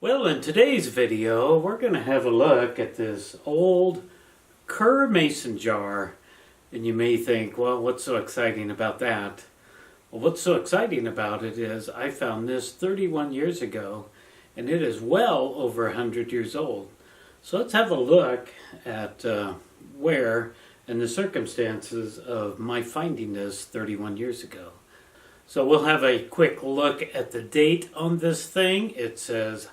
Well, in today's video, we're going to have a look at this old Kerr mason jar. And you may think, well, what's so exciting about that? Well, what's so exciting about it is I found this 31 years ago, and it is well over 100 years old. So let's have a look at where and the circumstances of my finding this 31 years ago. So we'll have a quick look at the date on this thing. It says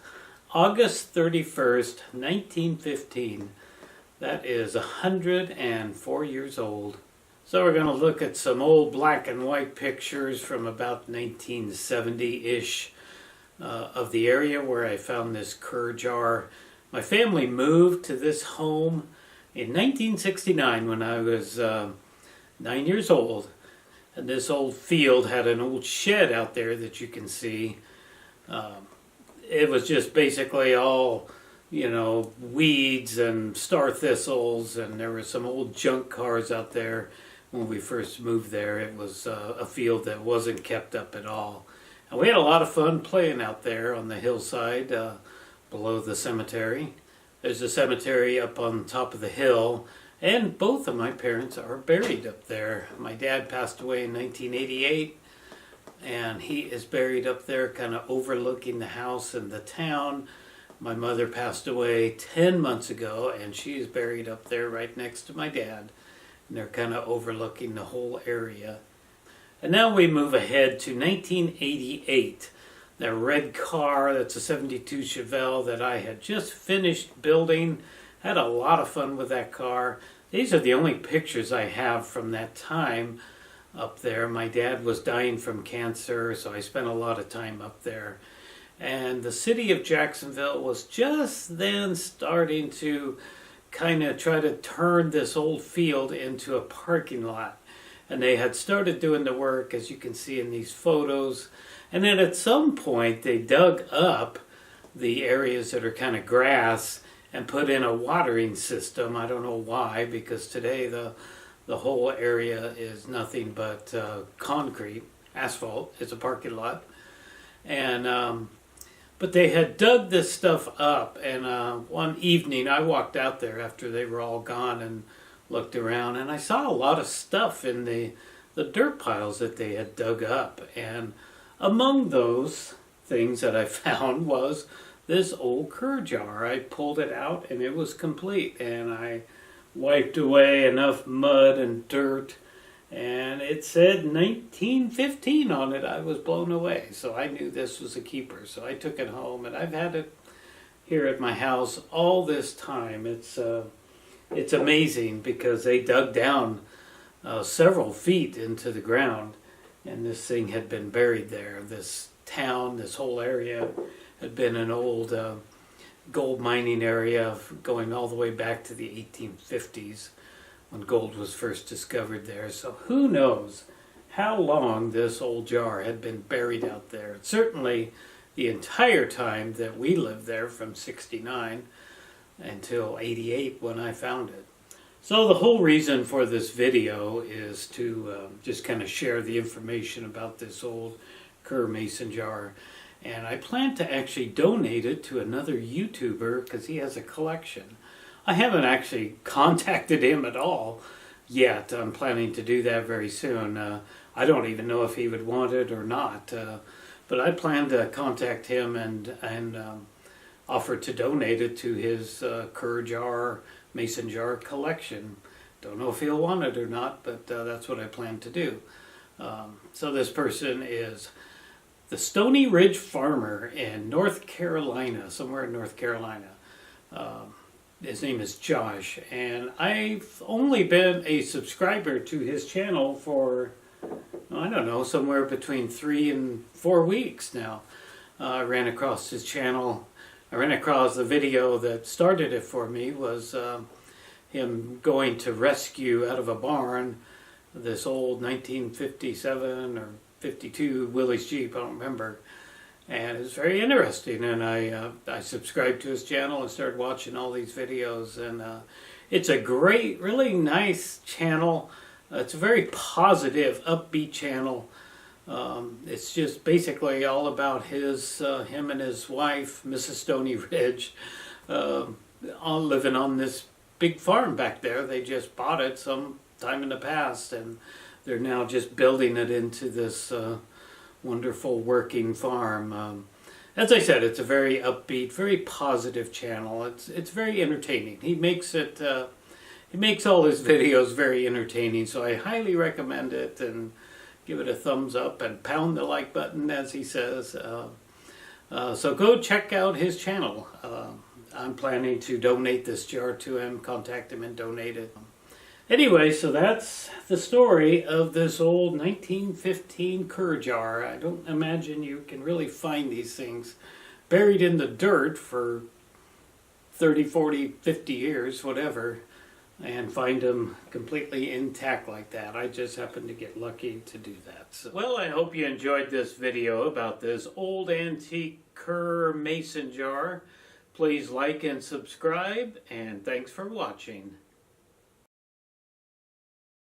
August 31st, 1915. That is 104 years old. So we're going to look at some old black and white pictures from about 1970-ish of the area where I found this Kerr jar. My family moved to this home in 1969 when I was 9 years old. And this old field had an old shed out there that you can see. It was just basically all, weeds and star thistles, and there were some old junk cars out there when we first moved there. It was a field that wasn't kept up at all. And we had a lot of fun playing out there on the hillside below the cemetery. There's a cemetery up on top of the hill, and both of my parents are buried up there. My dad passed away in 1988. And he is buried up there kind of overlooking the house and the town. My mother passed away 10 months ago, and she is buried up there right next to my dad. And they're kind of overlooking the whole area. And now we move ahead to 1988. That red car, that's a 72 Chevelle that I had just finished building. Had a lot of fun with that car. These are the only pictures I have from that time up there. My dad was dying from cancer, so I spent a lot of time up there. And the city of Jacksonville was just then starting to kind of try to turn this old field into a parking lot. And they had started doing the work, as you can see in these photos. And then at some point they dug up the areas that are kind of grass and put in a watering system. I don't know why, because today the whole area is nothing but concrete, asphalt. It's a parking lot. And but they had dug this stuff up, and one evening I walked out there after they were all gone and looked around, and I saw a lot of stuff in the dirt piles that they had dug up. And among those things that I found was this old Kerr jar. I pulled it out, and it was complete, and I wiped away enough mud and dirt, and it said 1915 on it. I was blown away, so I knew this was a keeper. So I took it home, and I've had it here at my house all this time. It's amazing because they dug down several feet into the ground, and this thing had been buried there. This town, this whole area, had been an old gold mining area going all the way back to the 1850s when gold was first discovered there. So who knows how long this old jar had been buried out there. Certainly the entire time that we lived there, from 69 until 88 when I found it. So the whole reason for this video is to just kind of share the information about this old Kerr mason jar. And I plan to actually donate it to another YouTuber because he has a collection. I haven't actually contacted him at all yet. I'm planning to do that very soon. I don't even know if he would want it or not. But I plan to contact him and offer to donate it to his Kerr jar, mason jar collection. Don't know if he'll want it or not, but that's what I plan to do. So this person is the Stony Ridge Farmer in North Carolina, somewhere in North Carolina. His name is Josh, and I've only been a subscriber to his channel for, I don't know, somewhere between 3 and 4 weeks now. I ran across his channel. I ran across the video that started it for me was him going to rescue out of a barn this old 1957 or 52 Willys Jeep, I don't remember. And it was very interesting, and I subscribed to his channel and started watching all these videos, and it's a great, really nice channel. It's a very positive, upbeat channel. It's just basically all about him and his wife, Mrs. Stony Ridge, all living on this big farm back there. They just bought it some time in the past, and they're now just building it into this wonderful working farm. As I said, it's a very upbeat, very positive channel. It's very entertaining. He makes all his videos very entertaining, so I highly recommend it, and give it a thumbs up and pound the like button, as he says. So go check out his channel. I'm planning to donate this jar to him, contact him and donate it. Anyway, so that's the story of this old 1915 Kerr jar. I don't imagine you can really find these things buried in the dirt for 30, 40, 50 years, whatever, and find them completely intact like that. I just happened to get lucky to do that. So, well, I hope you enjoyed this video about this old antique Kerr mason jar. Please like and subscribe, and thanks for watching.